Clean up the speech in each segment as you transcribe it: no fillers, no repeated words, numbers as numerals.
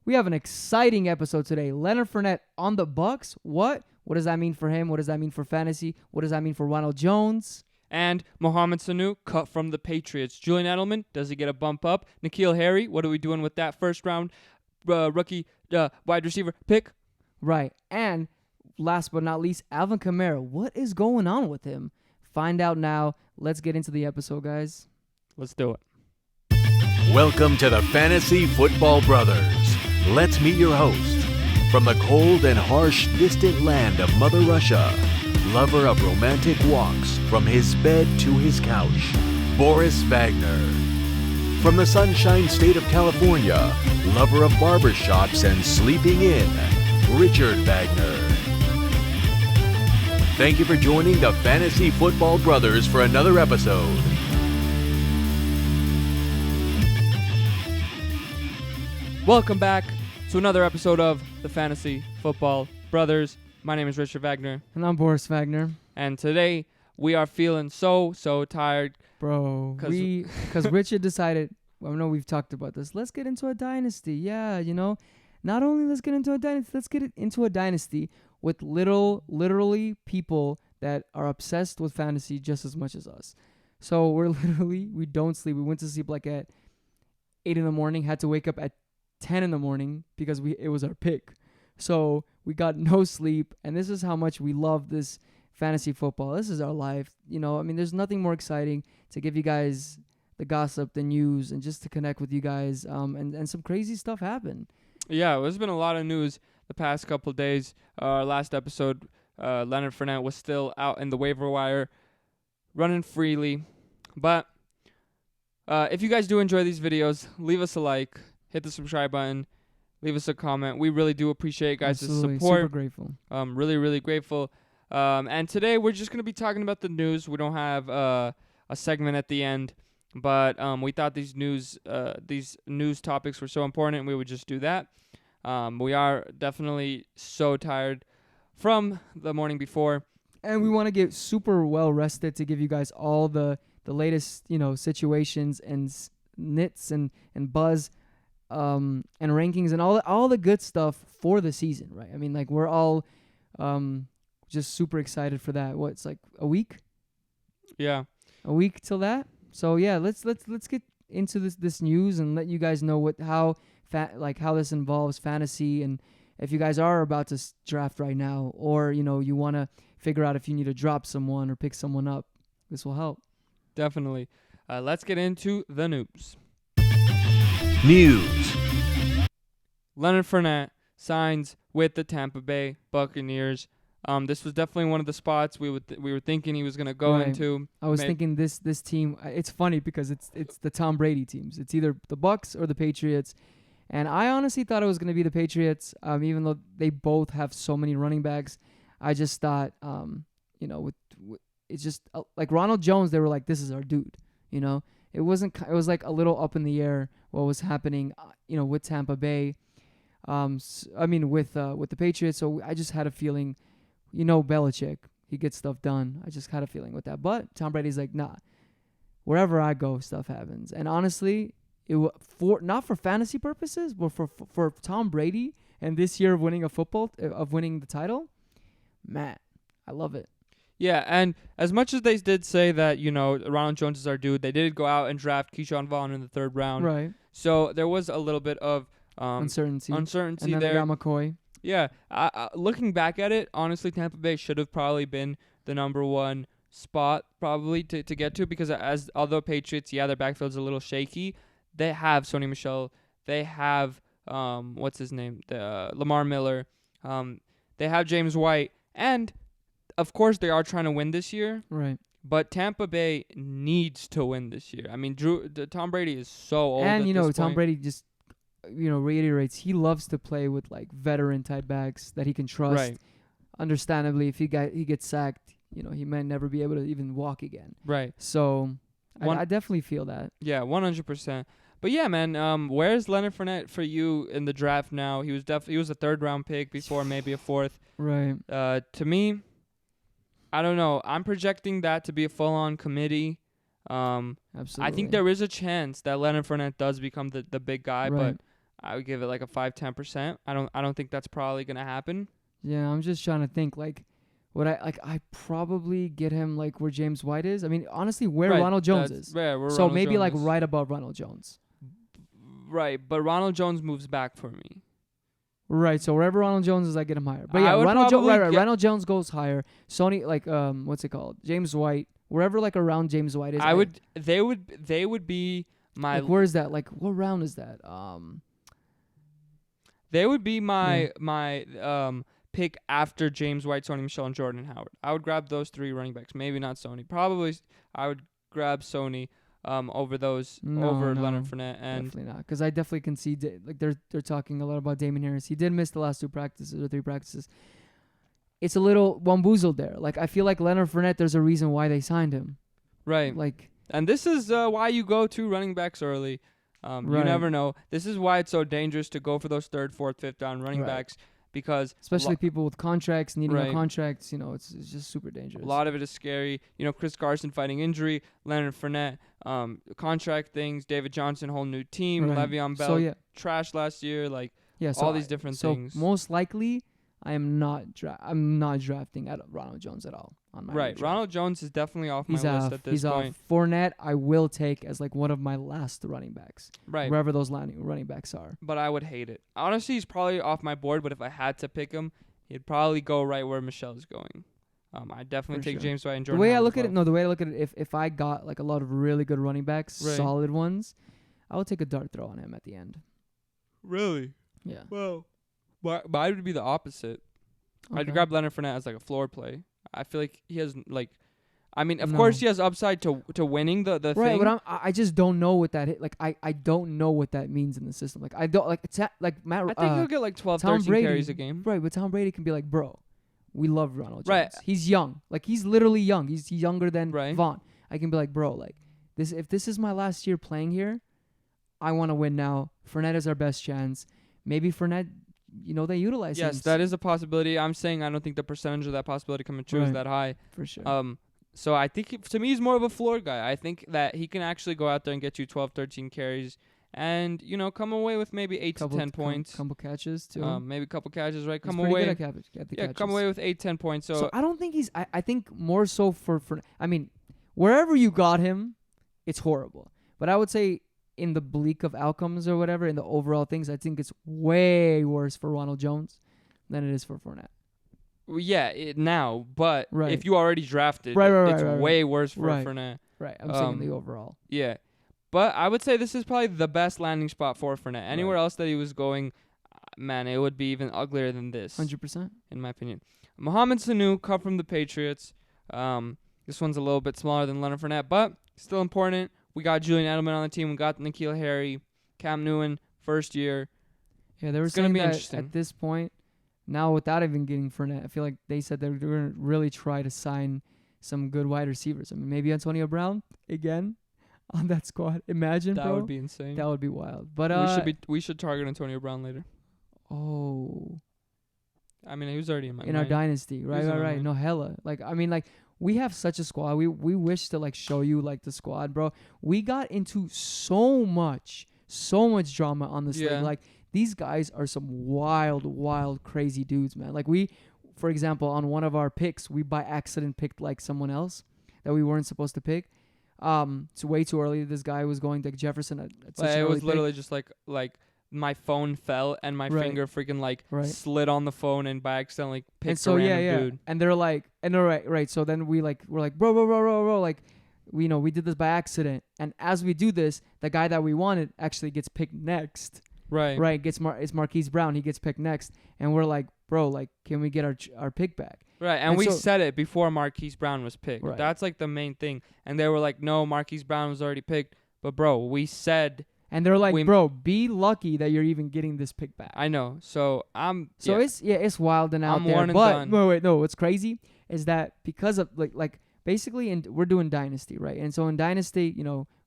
We have an exciting episode today. Leonard Fournette on the Bucs. What? What does that mean for him? What does that mean for fantasy? What does that mean for Ronald Jones? And Mohamed Sanu cut from the Patriots. Julian Edelman, does he get a bump up? N'Keal Harry, what are we doing with that first round rookie wide receiver pick? Right. And last but not least, Alvin Kamara. What is going on with him? Find out now. Let's get into the episode, guys. Let's do it. Welcome to the Fantasy Football Brothers. Let's meet your host. From the cold and harsh distant land of Mother Russia, lover of romantic walks from his bed to his couch, Boris Wagner. From the sunshine state of California, lover of barbershops and sleeping in, Richard Wagner. Thank you for joining the Fantasy Football Brothers for another episode. Welcome back to another episode of the Fantasy Football Brothers. My name is Richard Wagner. And I'm Boris Wagner. And today we are feeling so tired. Bro, because Richard decided, I know we've talked about this, let's get into a dynasty. Yeah, not only let's get into a dynasty, let's get into a dynasty with literally people that are obsessed with fantasy just as much as us. So we don't sleep. We went to sleep like at 8 in the morning, had to wake up at 10 in the morning because it was our pick. So we got no sleep, and this is how much we love this fantasy football. This is our life. There's nothing more exciting to give you guys the gossip, the news, and just to connect with you guys. And some crazy stuff happened. Yeah, there's been a lot of news the past couple of days. Our last episode, Leonard Fournette was still out in the waiver wire, running freely. But if you guys do enjoy these videos, leave us a like. Hit the subscribe button. Leave us a comment. We really do appreciate guys' support. Super grateful. Really grateful. And today we're just going to be talking about the news. We don't have a segment at the end, but we thought these news topics were so important, we would just do that. We are definitely so tired from the morning before. And we want to get super well rested to give you guys all the latest, situations and nits and buzz and rankings and all the good stuff for the season, right? We're all just super excited for that. It's like a week? Yeah. A week till that? So yeah, let's get into this news and let you guys know how this involves fantasy, and if you guys are about to draft right now, or you want to figure out if you need to drop someone or pick someone up, this will help. Definitely. Let's get into the news. News. Leonard Fournette signs with the Tampa Bay Buccaneers. This was definitely one of the spots we were thinking he was going to go into. I was thinking this team. It's funny because it's the Tom Brady teams. It's either the Bucs or the Patriots, and I honestly thought it was going to be the Patriots. Even though they both have so many running backs, I just thought, with it's just like Ronald Jones. They were like, this is our dude. It wasn't. It was like a little up in the air what was happening. With Tampa Bay. With the Patriots. So I just had a feeling. Belichick, he gets stuff done. I just had a feeling with that. But Tom Brady's like, nah. Wherever I go, stuff happens. And honestly, not for fantasy purposes, but for Tom Brady and this year of winning winning the title, man, I love it. Yeah, and as much as they did say that, Ronald Jones is our dude, they did go out and draft Keyshawn Vaughn in the 3rd round. Right. So there was a little bit of uncertainty and then there. They got McCoy. Yeah. Looking back at it, honestly, Tampa Bay should have probably been the number 1 spot probably to get to, because although Patriots, their backfield's a little shaky, they have Sony Michel. They have, what's his name? Lamar Miller. They have James White. And, of course, they are trying to win this year. Right. But Tampa Bay needs to win this year. Tom Brady is so old. And, Tom Brady just, reiterates he loves to play with, like, veteran-type backs that he can trust. Right. Understandably, if he gets sacked, he might never be able to even walk again. Right. So, I definitely feel that. Yeah, 100%. But yeah, man, where's Leonard Fournette for you in the draft now? He was a 3rd-round pick before, maybe a 4th. Right. To me, I don't know. I'm projecting that to be a full-on committee. Absolutely. I think there is a chance that Leonard Fournette does become the big guy, right. but I would give it like a 5-10%. I don't think that's probably gonna happen. Yeah, I'm just trying to think like. Would I probably get him like where James White is? I mean, honestly, where Right, Ronald Jones that's- is. yeah, where So Ronald maybe Jones like is. right above Ronald Jones. Right, but Ronald Jones moves back for me. Right. So wherever Ronald Jones is, I get him higher. But I yeah, would Ronald Jones. probably Right. get- Ronald Jones goes higher. Sony like what's it called? James White. Wherever like around James White is. I would. They would be my. Like where is that? Like what round is that? They would be my Yeah. my pick after James White, Sony Michel, and Jordan Howard. I would grab those 3 running backs. Maybe not Sony. Probably I would grab Sony over those over No, Leonard Fournette and definitely not. Because I definitely can see like they're talking a lot about Damon Harris. He did miss the last 2 practices or 3 practices. It's a little bamboozled there. Like I feel like Leonard Fournette. There's a reason why they signed him. right. Like And this is why you go 2 running backs early. You Right. never know. This is why it's so dangerous to go for those 3rd, 4th, 5th down running Right. backs because especially people with contracts needing Right. a contract. You know, it's just super dangerous. a lot of it is scary. Chris Carson fighting injury, Leonard Fournette, contract things, David Johnson, whole new team, Right. Le'Veon Bell, So yeah, trash last year, like yeah. So all these different things. So most likely, I'm not drafting at Ronald Jones at all on my right. redraft. Ronald Jones is definitely off He's my off. list at this He's point. off. Fournette, I will take as like one of my last running backs, Right. wherever those running backs are. But I would hate it. Honestly, he's probably off my board, but if I had to pick him, he'd probably go right where Michelle is going. I'd definitely For take sure. James White and The Jordan way I Howard look as at it, well. no, the way I look at it, if I got like a lot of really good running backs, Right. solid ones, I would take a dart throw on him at the end. Really? Yeah. Well, mine would be the opposite. I'd Okay. grab Leonard Fournette as like a floor play. I feel like he has like, I mean, of No. course he has upside to winning the Right, thing. but I just don't know what that like I don't know what that means in the system. Like I don't like it's like Matt. I think he'll get like 12, Tom 13 Brady, carries a game. Right, but Tom Brady can be like, bro, we love Ronald Jones. Right. He's young. Like he's literally young. He's younger than Right. Vaughn. I can be like, bro, like if this is my last year playing here, I want to win now. Fournette is our best chance. Maybe Fournette, they utilize him. Yes, that is a possibility. I'm saying I don't think the percentage of that possibility coming true is Right. that high. for sure. So I think to me he's more of a floor guy. I think that he can actually go out there and get you 12, 13 carries and, come away with maybe 8 to 10 points. Couple catches too. Maybe a couple catches, right? He's Come pretty away. good at the Yeah, catches. come away with 8, 10 points. So I don't think he's. I think more so for. I mean, wherever you got him, it's horrible. But I would say in the bleak of outcomes or whatever, in the overall things, I think it's way worse for Ronald Jones than it is for Fournette. Well, yeah, now, but Right. if you already drafted, Right, it's right. way worse for Right. Fournette. Right. I'm saying Um, the overall. Yeah. But I would say this is probably the best landing spot for Fournette. Anywhere Right. else that he was going, man, it would be even uglier than this, 100%. in my opinion. Mohamed Sanu, cut from the Patriots. This one's a little bit smaller than Leonard Fournette, but still important. We got Julian Edelman on the team. We got N'Keal Harry, Cam Newton, first year. Yeah, they were It's gonna saying be that interesting. at this point, now without even getting Fournette, I feel like they said they were going to really try to sign some good wide receivers. I mean, maybe Antonio Brown again on that squad. Imagine, That bro. would be insane. That would be wild. But we should target Antonio Brown later. Oh, I mean, he was already in my in our mind. dynasty, right, in my right. mind. No, hella. Like, I mean, like we have such a squad. We wish to like show you like the squad, bro. We got into so much drama on this Yeah. league. Like these guys are some wild, crazy dudes, man. Like we, for example, on one of our picks, we by accident picked like someone else that we weren't supposed to pick. It's way too early. This guy was going to Jefferson at such Like, an it early was literally just like my phone fell and my Right. finger freaking like Right. slid on the phone and by accident like picked and so a random dude. And they're like, right. So then we're like, bro, like, we did this by accident. And as we do this, the guy that we wanted actually gets picked next. Right. Right? It's Marquise Brown. He gets picked next, and we're like, bro, like, can we get our pick back? Right. And And we so- said it before Marquise Brown was picked. Right. That's like the main thing. And they were like, no, Marquise Brown was already picked. But bro, we said, And they're like, We- bro, be lucky that you're even getting this pick back. I know. So So yeah. it's wild and out I'm there. one and But done. no, what's crazy is that because of like basically we're doing dynasty, right? And so in dynasty,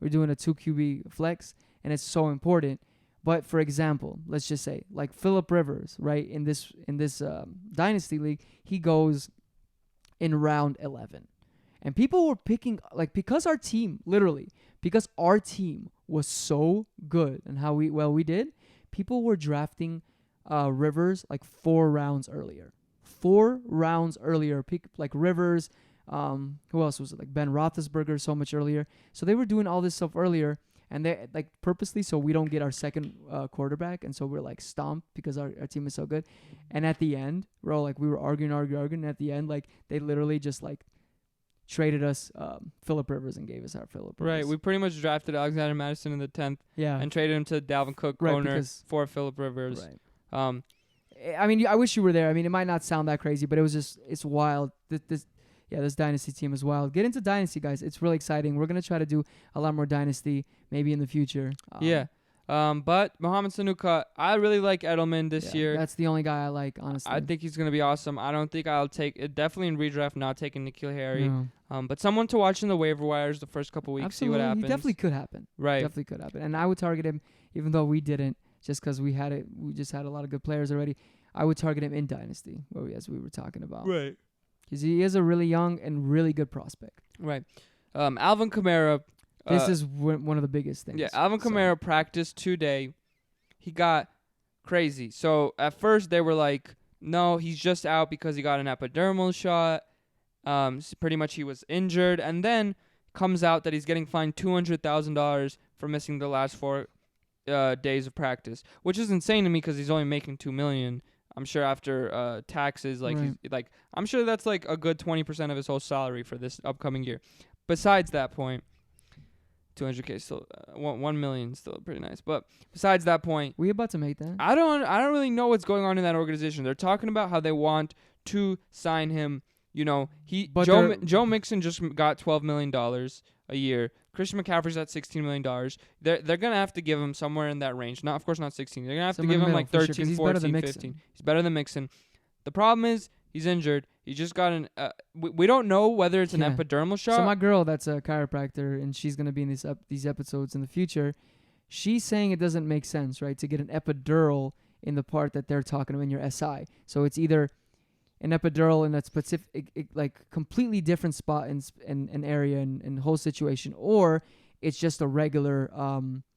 we're doing a 2 QB flex, and it's so important. But for example, let's just say like Phillip Rivers, right? In this dynasty league, he goes in round 11, and people were picking like because our team was so good and how we did, people were drafting Rivers like 4 rounds earlier. 4 rounds earlier. Like Rivers, who else was it? Like Ben Roethlisberger so much earlier. So they were doing all this stuff earlier, and they like purposely so we don't get our second quarterback, and so we're like stomped because our team is so good. And at the end, bro, like we were arguing. And at the end, like they literally just like traded us Phillip Rivers and gave us our Phillip Rivers. Right, we pretty much drafted Alexander Madison in the 10th, Yeah. and traded him to Dalvin Cook owner for Phillip Rivers. Right. I mean, I wish you were there. I mean, it might not sound that crazy, but it was just, it's wild. This Dynasty team is wild. Get into Dynasty, guys. It's really exciting. We're going to try to do a lot more Dynasty maybe in the future. But Mohamed Sanu, I really like Edelman this year. That's the only guy I like, honestly. I think he's going to be awesome. I don't think I'll take it. Definitely in redraft, not taking N'Keal Harry. No. But someone to watch in the waiver wires the first couple weeks, Absolutely. see what happens. He definitely could happen. Right. Definitely could happen. And I would target him, even though we didn't, just because we just had a lot of good players already. I would target him in Dynasty, as we were talking about. Right. Because he is a really young and really good prospect. Right. Alvin Kamara. This is one of the biggest things. Yeah, Alvin Kamara practiced today. He got crazy. So at first they were like, no, he's just out because he got an epidermal shot. So pretty much he was injured. And then comes out that he's getting fined $200,000 for missing the last 4 days of practice, which is insane to me because he's only making $2 million. I'm sure after taxes, I'm sure that's like a good 20% of his whole salary for this upcoming year. Besides that point, 200K still, 1 million still pretty nice. But besides that point, we about to make that. I don't really know what's going on in that organization. They're talking about how they want to sign him. You know, Joe Mixon just got $12 million a year. Christian McCaffrey's at $16 million. They're gonna have to give him somewhere in that range. Of course not 16. They're gonna have to give him like 13, 14, 15. He's better than Mixon. The problem is he's injured. He just got an. We don't know whether it's an epidermal shot. So my girl, that's a chiropractor, and she's gonna be in these episodes in the future. She's saying it doesn't make sense, right, to get an epidural in the part that they're talking about in your SI. So it's either an epidural in that specific, like completely different spot in area and whole situation, or it's just a regular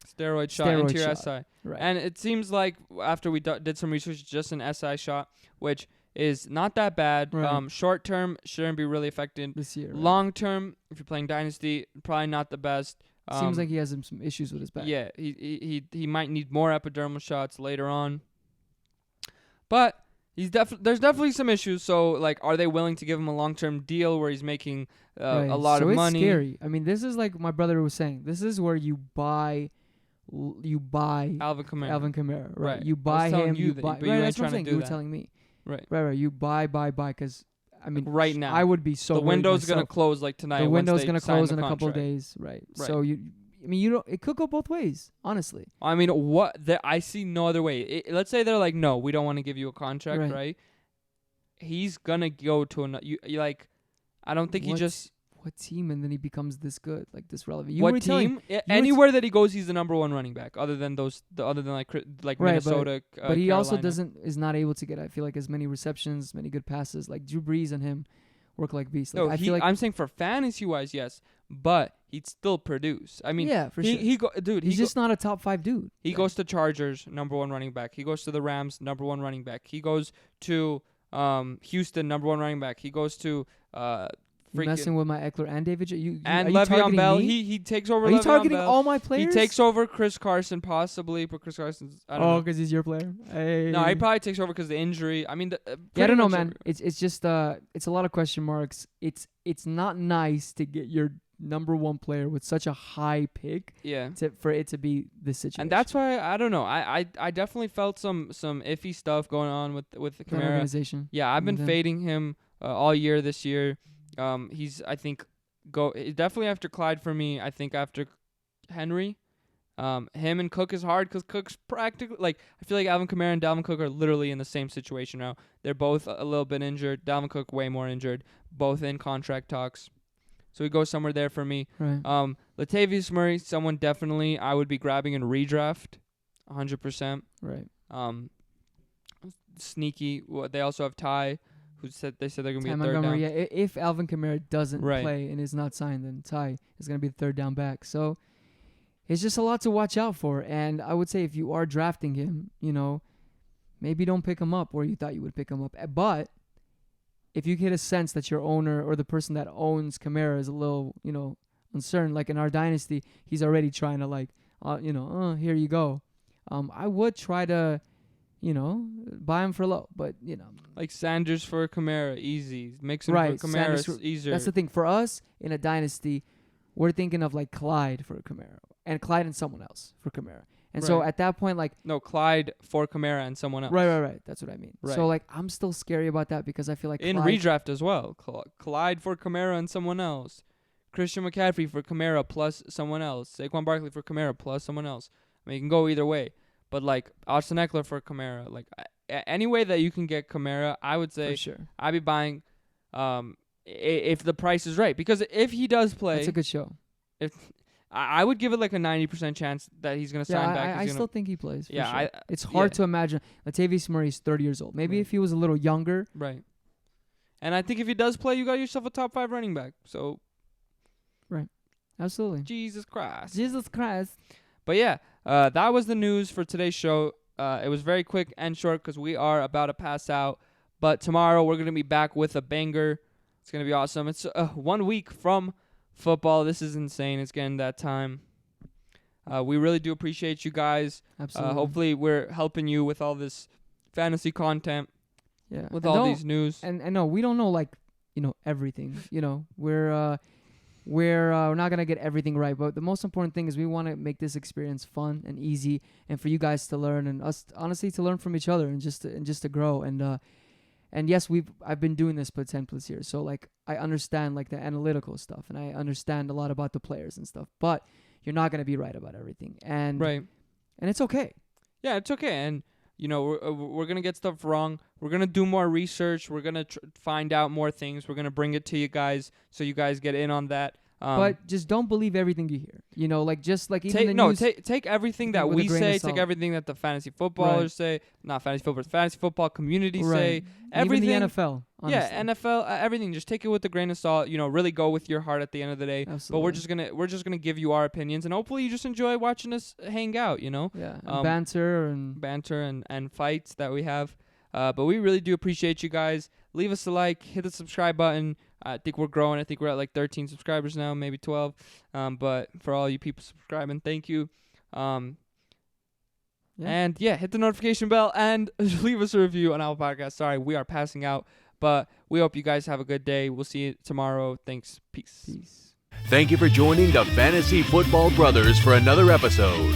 steroid shot into your SI. Right. And it seems like after we did some research, just an SI shot, which is not that bad. Right. Short term shouldn't be really affected this year. Right. Long term, if you're playing Dynasty, probably not the best. Seems like he has some issues with his back. Yeah, he might need more epidermal shots later on. But there's definitely some issues. So, like, are they willing to give him a long-term deal where he's making a lot of money? It's scary. I mean, this is like my brother was saying. This is where you buy Alvin Kamara. Right. You buy him. You buy. But you ain't trying to do that. You were telling me. Right. You buy. Because I mean, right now I would be so. The window's gonna close like tonight. The window's gonna close in a contract. couple of days. Right. So it could go both ways, honestly. I mean, I see no other way. Let's say they're like, no, we don't want to give you a contract, right? He's gonna go to another. I don't think what team, and then he becomes this good, like this relevant. What team? Anywhere that he goes, he's the number one running back. Other than Minnesota. But he also is not able to get, I feel like, as many receptions, many good passes. Like Drew Brees and him work like beasts. Like, I'm saying for fantasy wise, yes, but he'd still produce. I mean, for sure. He's just not a top 5 dude. He goes to Chargers, number 1 running back. He goes to the Rams, number 1 running back. He goes to Houston, number 1 running back. He goes to You're messing with my Eckler and David. And Le'Veon Bell. He takes over. Are you Le'Veon targeting Bell. all my players? He takes over Chris Carson, possibly, but Chris Carson's. I don't know. Because he's your player. Hey. No, he probably takes over because of the injury. I mean, I don't know, man. It's just it's a lot of question marks. It's not nice to get your number 1 player with such a high pick. Yeah. For it to be this situation. And that's why I don't know. I definitely felt some iffy stuff going on with the Kamara organization. Yeah, I've been fading him all year this year. He's definitely after Clyde for me. I think after Henry, him and Cook is hard because Cook's practically I feel like Alvin Kamara and Dalvin Cook are literally in the same situation now. They're both a little bit injured. Dalvin Cook way more injured. Both in contract talks, so he goes somewhere there for me. Right. Latavius Murray, someone definitely I would be grabbing in redraft, 100%. Right. Sneaky. They also have Ty. They said they're going to be a third Montgomery, down. Yeah, if Alvin Kamara doesn't play and is not signed, then Ty is going to be the third down back. So it's just a lot to watch out for. And I would say if you are drafting him, maybe don't pick him up where you thought you would pick him up. But if you get a sense that your owner or the person that owns Kamara is a little, uncertain, like in our dynasty, he's already trying to here you go. I would try to, buy him for low, but like Sanders for Kamara, easy. Mix him right, for Kamara, Sanders easier. That's the thing for us in a dynasty. We're thinking of like Clyde for Kamara and Clyde and someone else for Kamara. And so Right. at that point, like No, Clyde for Kamara and someone else. right. That's what I mean. Right. So like I'm still scary about that because I feel like In Clyde, redraft as well. Clyde for Kamara and someone else. Christian McCaffrey for Kamara plus someone else. Saquon Barkley for Kamara plus someone else. I mean, you can go either way. But like Austin Eckler for Kamara. Like any way that you can get Kamara, I would say for sure. I'd be buying if the price is right. Because if he does play, That's a good show. I would give it like a 90% chance that he's going to sign back. I still think he plays. For Yeah, sure. It's hard to imagine. Latavius Murray's 30 years old. Maybe Right. if he was a little younger. Right. And I think if he does play, you got yourself a top 5 running back. So, Absolutely. Jesus Christ. Jesus Christ. But yeah, that was the news for today's show. It was very quick and short because we are about to pass out. But tomorrow we're going to be back with a banger. It's going to be awesome. It's 1 week from football. This is insane. It's getting that time. We really do appreciate you guys. Absolutely. Hopefully we're helping you with all this fantasy content, Yeah. with And all don't- these news. And no, we don't know everything. We're not gonna get everything right, but the most important thing is we want to make this experience fun and easy, and for you guys to learn and us honestly to learn from each other and just to grow. And yes, I've been doing this for 10+ years, so like I understand like the analytical stuff and I understand a lot about the players and stuff. But you're not gonna be right about everything, and Right. and it's okay. Yeah, it's okay. And, we're going to get stuff wrong. We're going to do more research. We're going to find out more things. We're going to bring it to you guys so you guys get in on that. But just don't believe everything you hear. Just like even take the no news. take everything that with a we grain of say, salt. take everything that the fantasy footballers say, not fantasy footballers, fantasy football community say, Right. everything. Even the NFL. Honestly. Yeah, NFL, everything. Just take it with a grain of salt. Really go with your heart at the end of the day. Absolutely. But we're just gonna give you our opinions, and hopefully you just enjoy watching us hang out. Yeah, and banter and fights that we have. But we really do appreciate you guys. Leave us a like, hit the subscribe button. I think we're growing. I think we're at like 13 subscribers now, maybe 12. But for all you people subscribing, thank you. And yeah, hit the notification bell and leave us a review on our podcast. Sorry, we are passing out, but we hope you guys have a good day. We'll see you tomorrow. Thanks. Peace. Thank you for joining the Fantasy Football Brothers for another episode.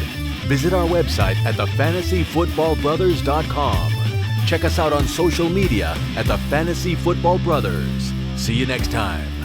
Visit our website at thefantasyfootballbrothers.com. Check us out on social media at the Fantasy Football Brothers. See you next time.